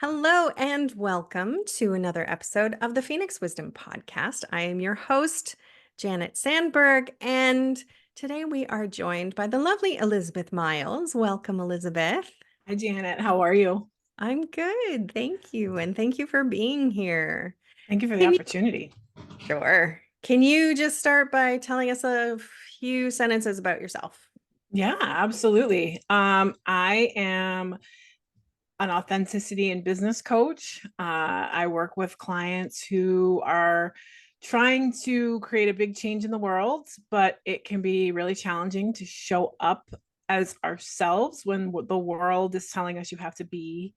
Hello and welcome to another episode of the Phoenix Wisdom Podcast. I am your host, Janet Sandberg, and today we are joined by the lovely Elizabeth Miles. Welcome, Elizabeth. Hi, Janet. How are you? I'm good. Thank you. And thank you for being here. Thank you for the Can you, opportunity. sure. Can you just start by telling us a few sentences about yourself? Yeah, absolutely. I am an authenticity and business coach. I work with clients who are trying to create a big change in the world, but it can be really challenging to show up as ourselves when the world is telling us you have to be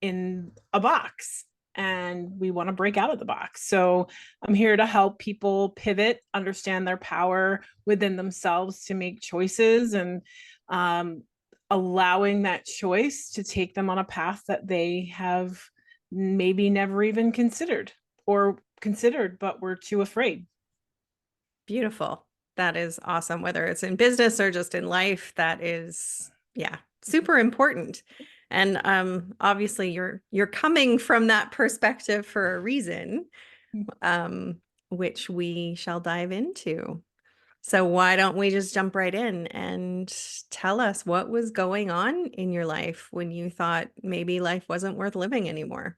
in a box and we want to break out of the box. So I'm here to help people pivot, understand their power within themselves to make choices and allowing that choice to take them on a path that they have maybe never even considered but were too afraid. Beautiful. That is awesome. Whether it's in business or just in life, that is, yeah, super important. And obviously you're coming from that perspective for a reason, um, which we shall dive into. So why don't we just jump right in and tell us what was going on in your life when you thought maybe life wasn't worth living anymore?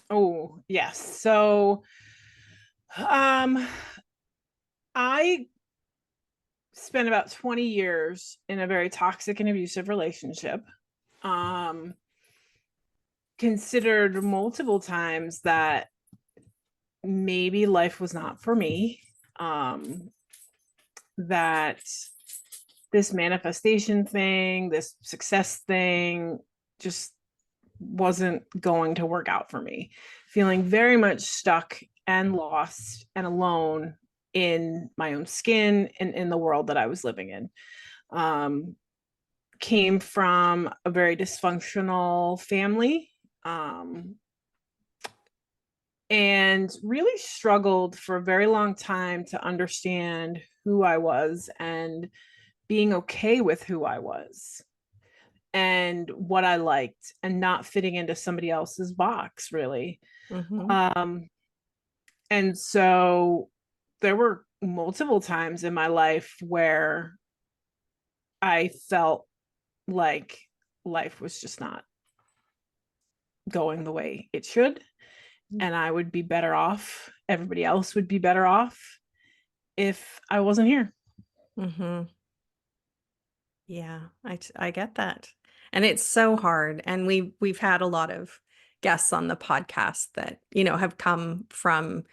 Oh, yes. So um I spent about 20 years in a very toxic and abusive relationship. Um, Considered multiple times that maybe life was not for me. That this manifestation thing, this success thing, just wasn't going to work out for me. Feeling very much stuck and lost and alone in my own skin and in the world that I was living in. Um, Came from a very dysfunctional family, and really struggled for a very long time to understand who I was and being okay with who I was and what I liked and not fitting into somebody else's box, really. Mm-hmm. Um, and so there were multiple times in my life where I felt like life was just not going the way it should. And I would be better off, everybody else would be better off if I wasn't here. Mm-hmm. Yeah, I get that. And it's so hard. And we've had a lot of guests on the podcast that, have come from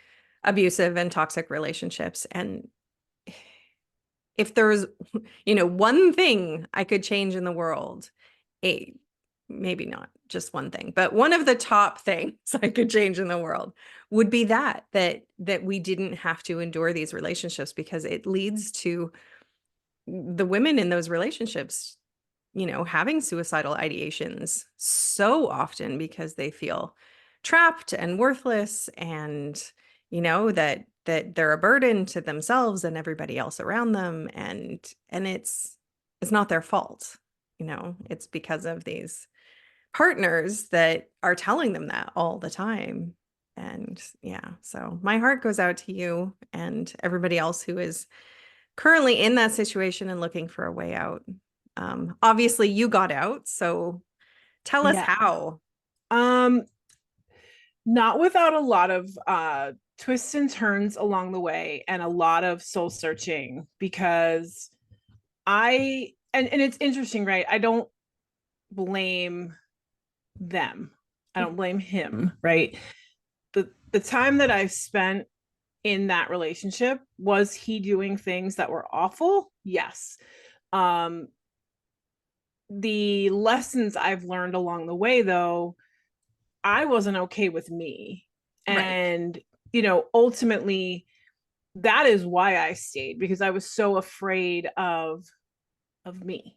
abusive and toxic relationships. And if there's, one thing I could change in the world, a maybe not just one thing, but one of the top things I could change in the world would be that we didn't have to endure these relationships, because it leads to the women in those relationships, having suicidal ideations so often because they feel trapped and worthless, and that they're a burden to themselves and everybody else around them, and it's not their fault. It's because of these partners that are telling them that all the time. And yeah, so my heart goes out to you and everybody else who is currently in that situation and looking for a way out. Obviously you got out, so tell us Yeah. how. Um, Not without a lot of twists and turns along the way and a lot of soul searching because and it's interesting, right? I don't blame them. I don't blame him, right? The time that I've spent in that relationship, was he doing things that were awful? Yes. Um, the lessons I've learned along the way, though, I wasn't okay with me. Right. And, ultimately, that is why I stayed, because I was so afraid of me.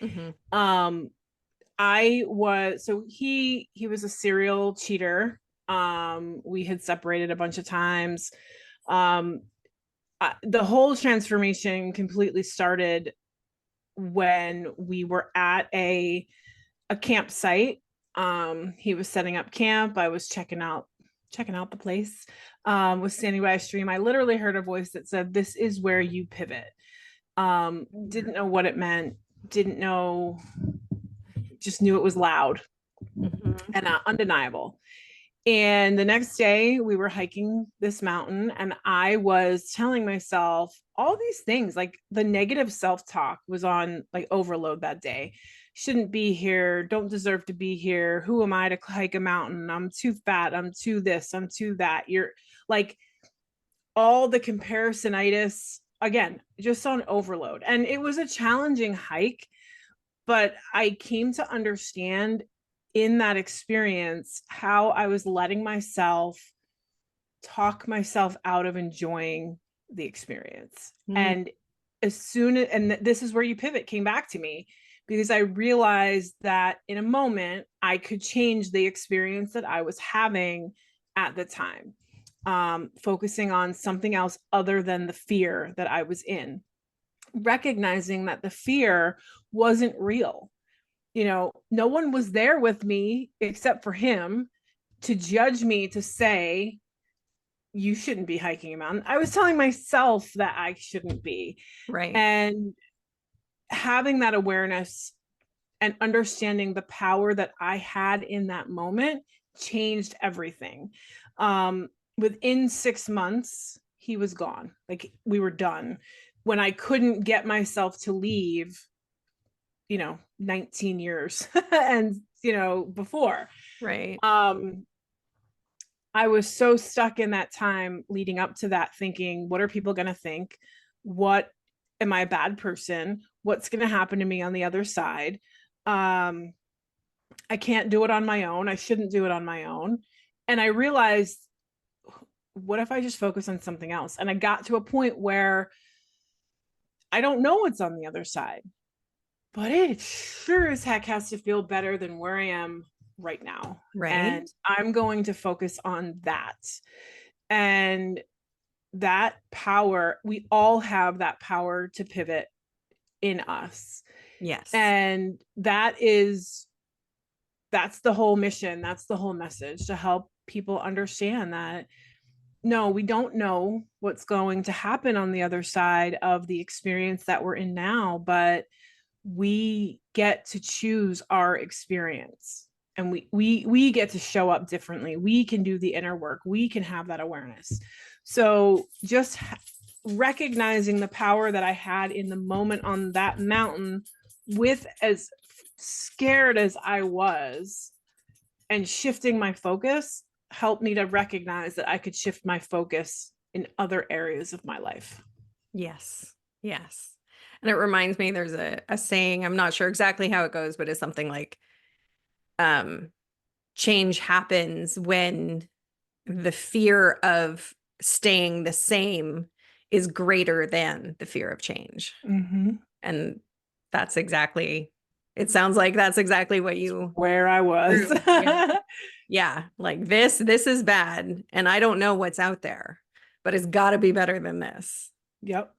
Mm-hmm. Um, he was a serial cheater. We had separated a bunch of times. Um, the whole transformation completely started when we were at a campsite, He was setting up camp. I was checking out the place. Was standing by a stream. I literally heard a voice that said, "This is where you pivot." Didn't know what it meant. Didn't know. Just knew it was loud Mhm. and undeniable. And the next day, we were hiking this mountain, and I was telling myself all these things. Like, the negative self-talk was on like overload that day. Shouldn't be here, don't deserve to be here. Who am I to hike a mountain? I'm too fat, I'm too this, I'm too that. You're like, all the comparisonitis again, just on overload. And it was a challenging hike, but I came to understand in that experience how I was letting myself talk myself out of enjoying the experience. Mm. And this is where you pivot came back to me, because I realized that in a moment I could change the experience that I was having at the time, focusing on something else other than the fear that I was in, recognizing that the fear wasn't real. No one was there with me except for him to judge me, to say, you shouldn't be hiking a mountain. I was telling myself that I shouldn't be. Right. And having that awareness and understanding the power that I had in that moment changed everything. Within 6 months, he was gone. Like, we were done. When I couldn't get myself to leave, 19 years and before, Right. I was so stuck in that time leading up to that, thinking, what are people going to think? What am I a bad person? What's going to happen to me on the other side? I can't do it on my own. I shouldn't do it on my own. And I realized, what if I just focus on something else? And I got to a point where I don't know what's on the other side, but it sure as heck has to feel better than where I am right now. Right. And I'm going to focus on that. And that power, we all have that power to pivot in us. Yes. And that's the whole mission. That's the whole message, to help people understand that, no, we don't know what's going to happen on the other side of the experience that we're in now, but we get to choose our experience, and we get to show up differently. We can do the inner work. We can have that awareness. So just recognizing the power that I had in the moment on that mountain, with as scared as I was, and shifting my focus helped me to recognize that I could shift my focus in other areas of my life. Yes. Yes. And it reminds me, there's a saying, I'm not sure exactly how it goes, but it's something like, um, change happens when the fear of staying the same is greater than the fear of change. Mm-hmm. And that's exactly, it sounds like that's exactly what you Where I was. yeah. Yeah, like this is bad and I don't know what's out there, but it's got to be better than this. Yep.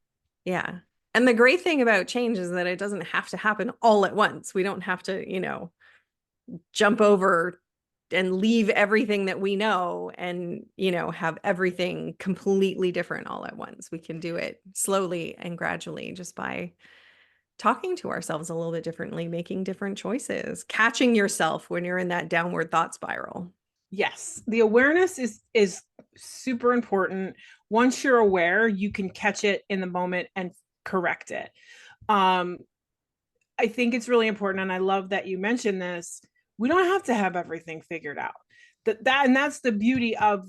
Yeah. And the great thing about change is that it doesn't have to happen all at once. We don't have to, jump over and leave everything that we know and, have everything completely different all at once. We can do it slowly and gradually, just by talking to ourselves a little bit differently, making different choices, catching yourself when you're in that downward thought spiral. Yes, the awareness is super important. Once you're aware, you can catch it in the moment and correct it. um I think it's really important, and I love that you mentioned this. We don't have to have everything figured out. That's the beauty of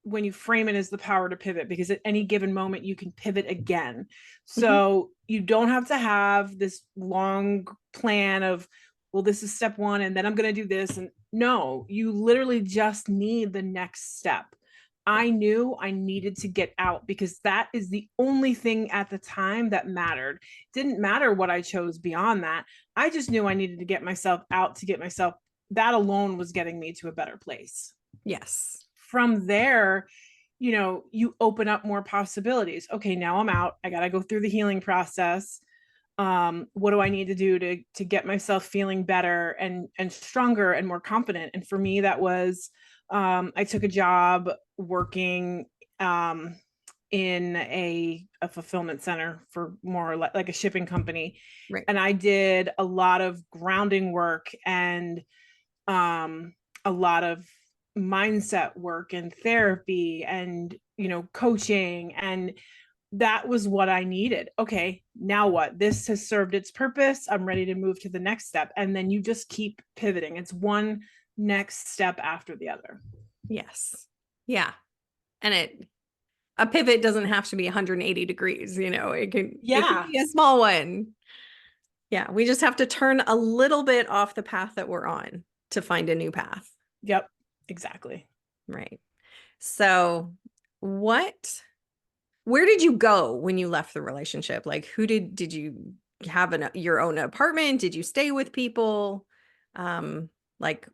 when you frame it as the power to pivot, because at any given moment you can pivot again. Mhm. So you don't have to have this long plan of, well, this is step one and then I'm going to do this. And no, you literally just need the next step. Yeah. I knew I needed to get out, because that is the only thing at the time that mattered. It didn't matter what I chose beyond that. I just knew I needed to get myself out, to get myself, that alone was getting me to a better place. Yes. From there, you open up more possibilities. Okay, now I'm out. I got to go through the healing process. What do I need to do to get myself feeling better and stronger and more confident? And for me, that was I took a job working in a fulfillment center for more like a shipping company. Right. And I did a lot of grounding work and a lot of mindset work and therapy and, coaching. And that was what I needed. Okay, now what? This has served its purpose. I'm ready to move to the next step. And then you just keep pivoting. It's one next step after the other. Yes. Yeah. And a pivot doesn't have to be 180 degrees, it can Yeah. be a small one. Yeah, we just have to turn a little bit off the path that we're on to find a new path. Yep. Exactly. Right. So, where did you go when you left the relationship? Like, did you have your own apartment? Did you stay with people? Like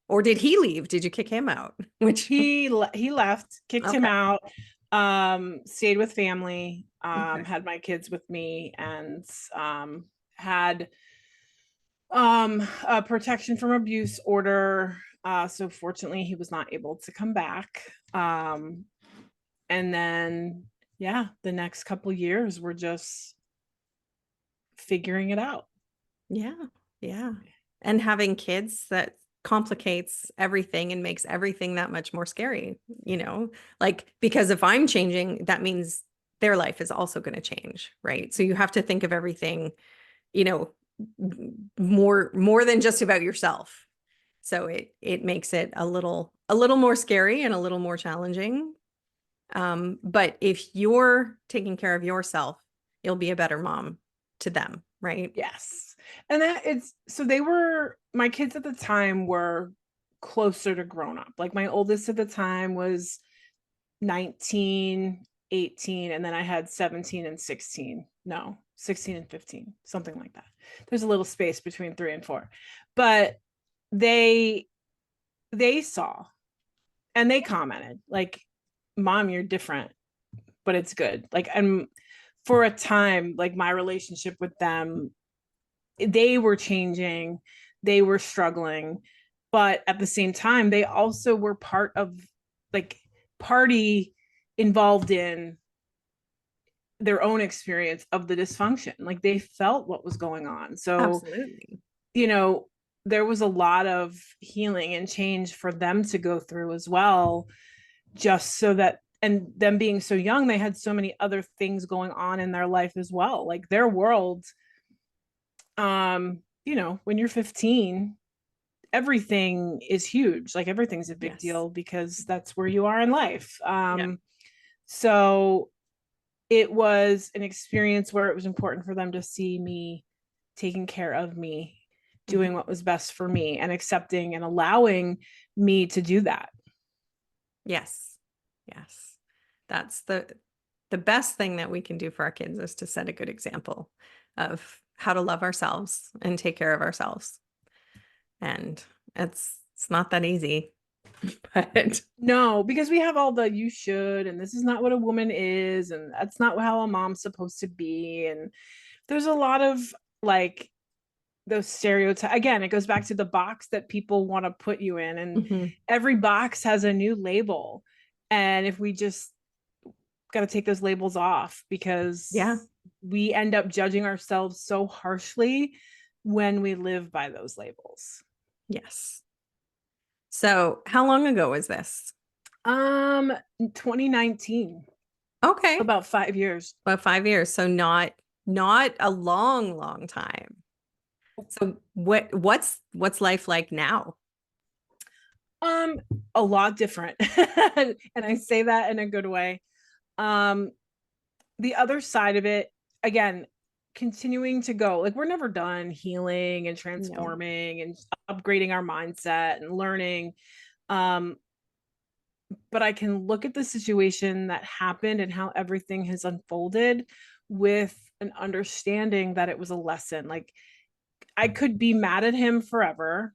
or did he leave? Did you kick him out? Which, He left, kicked him okay. out, stayed with family, Okay. had my kids with me, and had a protection from abuse order. So fortunately, he was not able to come back. And then, yeah, the next couple years we're just figuring it out. Yeah. Yeah. And having kids, that complicates everything and makes everything that much more scary, like, because if I'm changing, that means their life is also going to change, right? So you have to think of everything, you know, more than just about yourself. So it makes it a little more scary and a little more challenging. But if you're taking care of yourself, you'll be a better mom to them, right? Yes. And my kids at the time were closer to grown up. Like my oldest at the time was 19, 18, and then I had 17 and 16. No, 16 and 15, something like that. There's a little space between 3 and 4. But they saw and they commented like, "Mom, you're different, but it's good." Like, and for a time, like my relationship with them, they were changing, they were struggling, but at the same time they also were part of, like, party involved in their own experience of the dysfunction. Like they felt what was going on. So, Absolutely. you know there was a lot of healing and change for them to go through as well, just so that, and them being so young, they had so many other things going on in their life as well, like their world. When you're 15, everything is huge, like everything's a big Yes. deal because that's where you are in life. Yeah. So it was an experience where it was important for them to see me taking care of me, Mhm. doing what was best for me, and accepting and allowing me to do that. Yes. Yes. That's the best thing that we can do for our kids, is to set a good example of how to love ourselves and take care of ourselves. And it's not that easy, but No, because we have all the "you should" and "this is not what a woman is" and "that's not how a mom's supposed to be." And there's a lot of, like, those stereotypes. Again, it goes back to the box that people want to put you in, and mhm. every box has a new label. And if we just got to take those labels off, Yeah. because we end up judging ourselves so harshly when we live by those labels. Yes. So how long ago was this? Um 2019, Okay. about 5 years. About 5 years. So not a long time. So what's life like now? Um, a lot different. And I say that in a good way. Um, the other side of it, again, continuing to go, like, we're never done healing and No. transforming and upgrading our mindset and learning. Um, but I can look at the situation that happened and how everything has unfolded with an understanding that it was a lesson. Like, I could be mad at him forever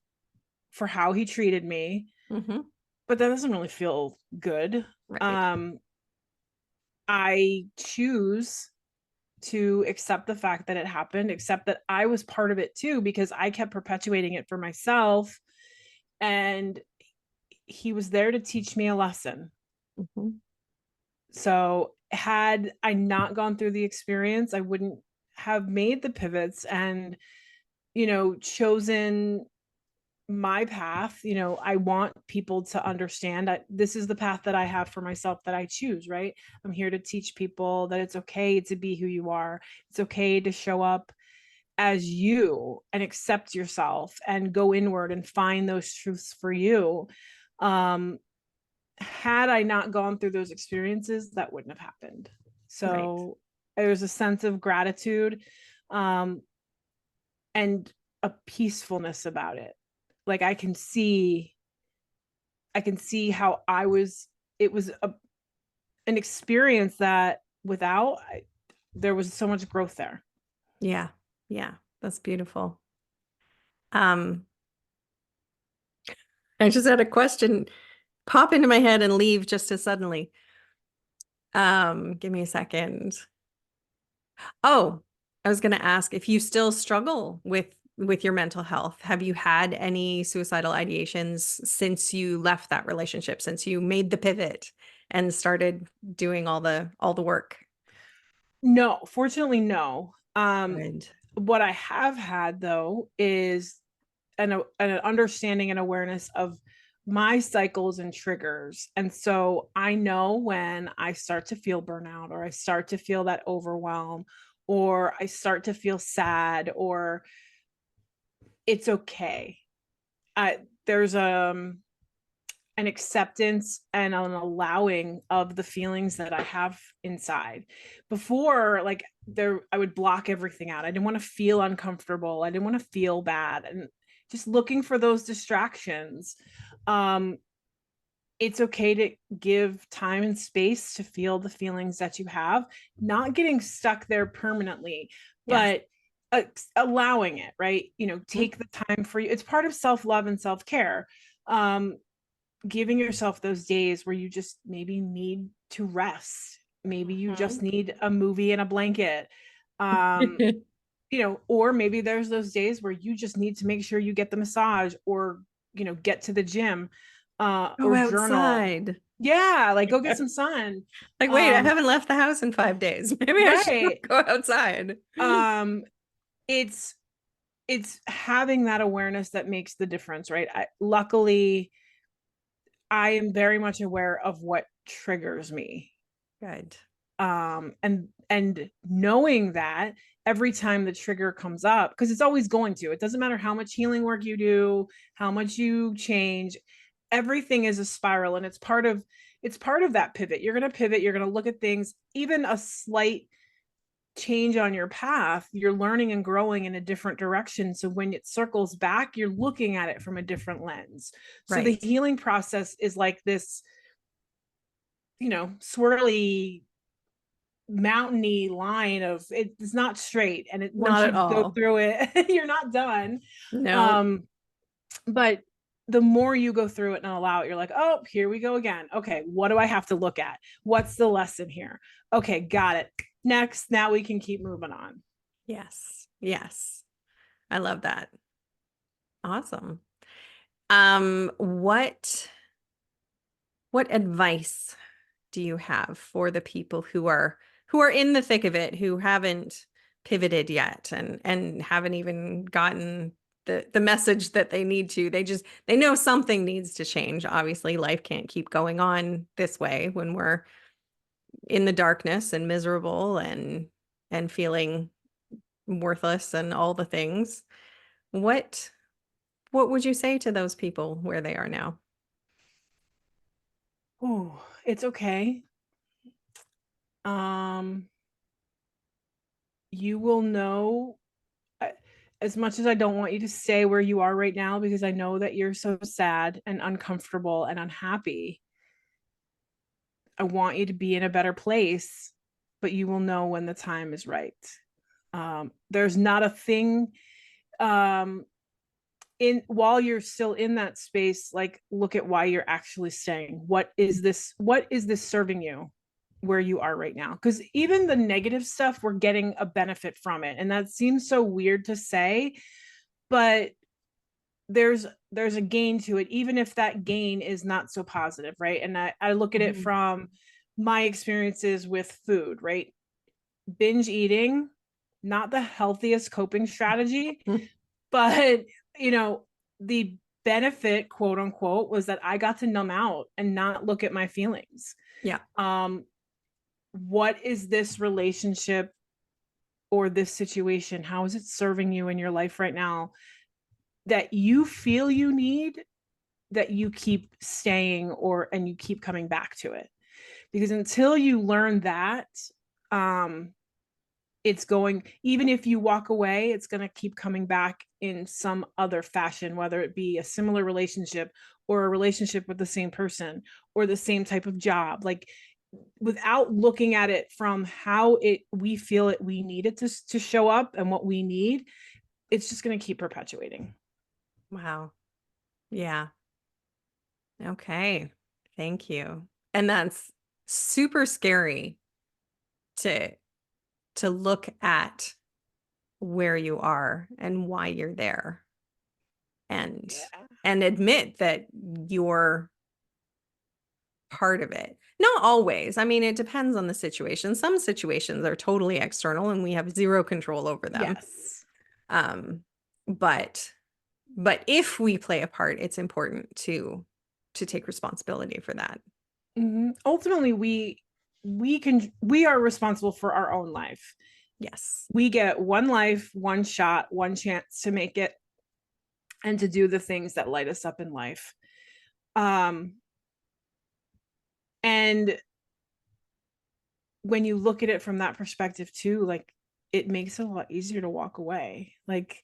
for how he treated me, Hmm. but that doesn't really feel good. Right. Um, I choose to accept the fact that it happened, accept that I was part of it too, because I kept perpetuating it for myself. And he was there to teach me a lesson. Mhm. So had I not gone through the experience, I wouldn't have made the pivots and, chosen my path. I want people to understand that this is the path that I have for myself that I choose, right? I'm here to teach people that it's okay to be who you are. It's okay to show up as you and accept yourself and go inward and find those truths for you. Had I not gone through those experiences, that wouldn't have happened. Right. So there's a sense of gratitude, um, and a peacefulness about it. Like I can see how it was an experience that there was so much growth there. Yeah. Yeah. That's beautiful. Um, I just had a question pop into my head and leave just as suddenly. Give me a second. Oh, I was going to ask if you still struggle with your mental health. Have you had any suicidal ideations since you left that relationship, since you made the pivot and started doing all the work? No, fortunately, no. Good. What I have had though is an understanding and awareness of my cycles and triggers. And so I know when I start to feel burnout, or I start to feel that overwhelm, or I start to feel sad, or it's okay. There's an acceptance and an allowing of the feelings that I have inside. Before, like, I would block everything out. I didn't want to feel uncomfortable. I didn't want to feel bad. And just looking for those distractions. Um, it's okay to give time and space to feel the feelings that you have, not getting stuck there permanently, Yes. but allowing it, right? Mhm. Take the time for you. It's part of self-love and self-care. Um, Giving yourself those days where you just maybe need to rest. Maybe you just need a movie and a blanket. Um, or maybe there's those days where you just need to make sure you get the massage, or, get to the gym, Go or journal. outside. Yeah, like go get some sun. Like, wait, I Um, haven't left the house in 5 days. Maybe I should right. go outside. Um, it's it's having that awareness that makes the difference, right? Luckily, I am very much aware of what triggers me. Good. And knowing that every time the trigger comes up, because it's always going to, it doesn't matter how much healing work you do, how much you change, everything is a spiral, and it's part of that pivot. You're going to pivot, you're going to look at things, even a slight change on your path, you're learning and growing in a different direction. So when it circles back, you're looking at it from a different lens. So the Right. healing process is like this, swirly, mountainy line of, it's not straight, and once Not at you go all. through it, you're not done. No. um but the more you go through it and allow it, you're like, oh, here we go again. Okay, what do I have to look at? What's the lesson here? Okay, got it. Next, now we can keep moving on. Yes. Yes. I love that. Awesome. What advice do you have for the people who are in the thick of it, who haven't pivoted yet and haven't even gotten the message that they need to? They know something needs to change. Obviously, life can't keep going on this way when we're in the darkness and miserable and feeling worthless and all the things. What what would you say to those people where they are now? Oh, it's okay. um you will know. As much as I don't want you to stay where you are right now, because I know that you're so sad and uncomfortable and unhappy, I want you to be in a better place, but you will know when the time is right. There's not a thing, um, in while you're still in that space. Like, look at why you're actually staying. What is this serving you? where you are right now, because even the negative stuff, we're getting a benefit from it, and that seems so weird to say, but there's a gain to it, even if that gain is not so positive, right? And I look at it Mhm. from my experiences with food, right? Binge eating, not the healthiest coping strategy, but you know, the benefit, quote unquote, was that I got to numb out and not look at my feelings. Yeah. um what is this relationship or this situation, how is it serving you in your life right now, that you feel you need, that you keep staying, or and you keep coming back to it? Because until you learn that, um it's going, even if you walk away, it's going to keep coming back in some other fashion, whether it be a similar relationship or a relationship with the same person or the same type of job. Like, without looking at it from how it we feel it we need it to show up and what we need, it's just going to keep perpetuating. Wow. Yeah. Okay. Thank you. And that's super scary to look at where you are and why you're there, and Yeah. admit that you're part of it. Not always. I mean, it depends on the situation. Some situations are totally external and we have zero control over them. Yes. Um, but if we play a part, it's important to take responsibility for that. Ultimately, we are responsible for our own life. Yes. We get one life, one shot, one chance to make it and to do the things that light us up in life. Um, and when you look at it from that perspective too, like, it makes it a lot easier to walk away. Like,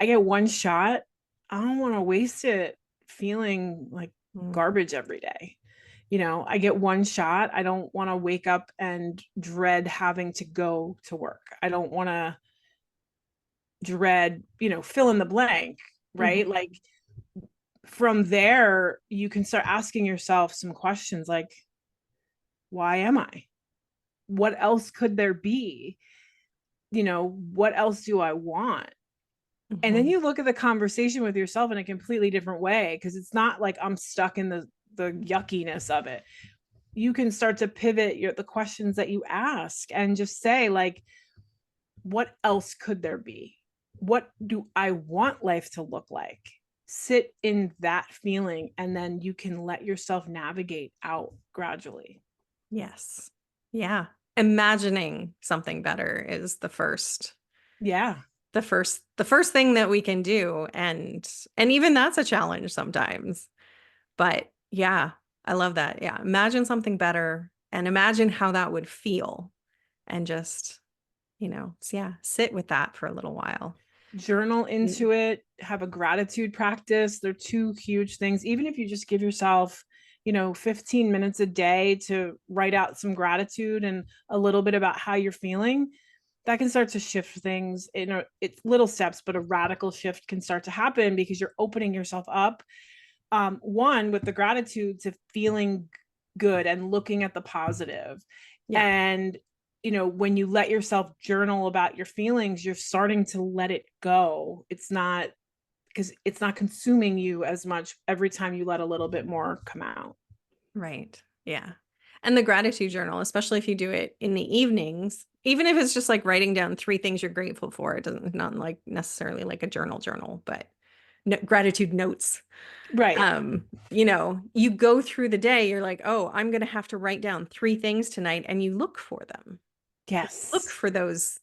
I get one shot, I don't want to waste it feeling like Mm. garbage every day. I get one shot, I don't want to wake up and dread having to go to work. I don't want to dread, fill in the blank, right? Mhm. Like, from there, you can start asking yourself some questions like, why am I? What else could there be? What else do I want? And then Mhm. you look at the conversation with yourself in a completely different way, because it's not like I'm stuck in the yuckiness of it. You can start to pivot the questions that you ask and just say, like, what else could there be? What do I want life to look like? Sit in that feeling, and then you can let yourself navigate out gradually. Yes. Yeah. Imagining something better is Yeah. the first thing that we can do, and even that's a challenge sometimes. But yeah, I love that. Yeah, imagine something better and imagine how that would feel, and just, yeah, sit with that for a little while. Journal Mm. into it, have a gratitude practice. They're two huge things. Even if you just give yourself, 15 minutes a day to write out some gratitude and a little bit about how you're feeling, that can start to shift things. It's little steps, but a radical shift can start to happen because you're opening yourself up. One, with the gratitude, to feeling good and looking at the positive. Yeah. And when you let yourself journal about your feelings, you're starting to let it go. It's not, because it's not consuming you as much every time you let a little bit more come out. Right. Yeah. And the gratitude journal, especially if you do it in the evenings, even if it's just like writing down three things you're grateful for, it doesn't, not like necessarily like a journal, but no, gratitude notes. Right. You go through the day, you're like, oh, I'm going to have to write down three things tonight. And you look for them. Look Yes. for those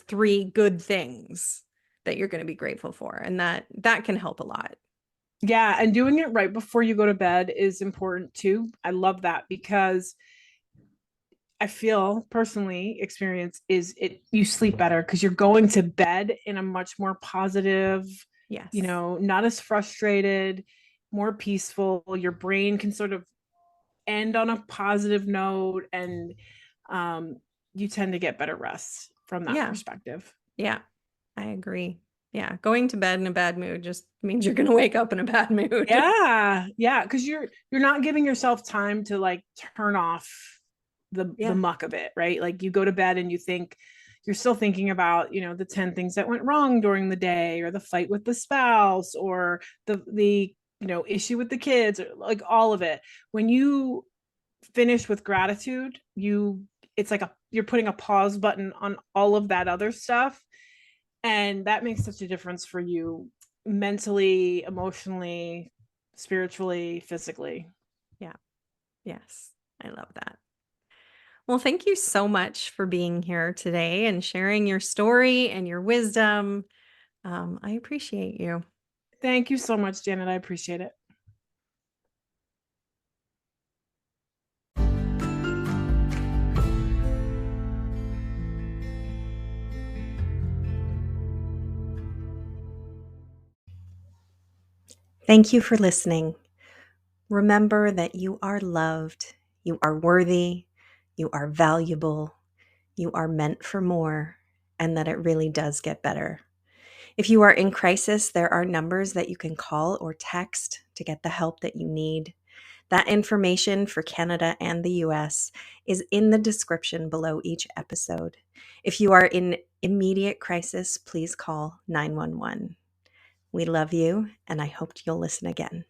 three good things that you're going to be grateful for. And that can help a lot. Yeah. And doing it right before you go to bed is important too. I love that, because I feel personally experience is it you sleep better because you're going to bed in a much more positive, Yes. not as frustrated, more peaceful. Your brain can sort of end on a positive note, and um, you tend to get better rest from that Yeah. perspective. Yeah. I agree. Yeah. Going to bed in a bad mood just means you're going to wake up in a bad mood. Yeah, yeah, because you're not giving yourself time to like turn off the muck of it, right? Like you go to bed and you're still thinking about, the 10 things that went wrong during the day, or the fight with the spouse, or the issue with the kids, or like all of it. When you finish with gratitude, it's like you're putting a pause button on all of that other stuff, and that makes such a difference for you mentally, emotionally, spiritually, physically. Yeah. Yes. I love that. Well, thank you so much for being here today and sharing your story and your wisdom. I appreciate you. Thank you so much, Janet. I appreciate it. Thank you for listening. Remember that you are loved, you are worthy, you are valuable, you are meant for more, and that it really does get better. If you are in crisis, there are numbers that you can call or text to get the help that you need. That information for Canada and the US is in the description below each episode. If you are in immediate crisis, please call 911. We love you, and I hope you'll listen again.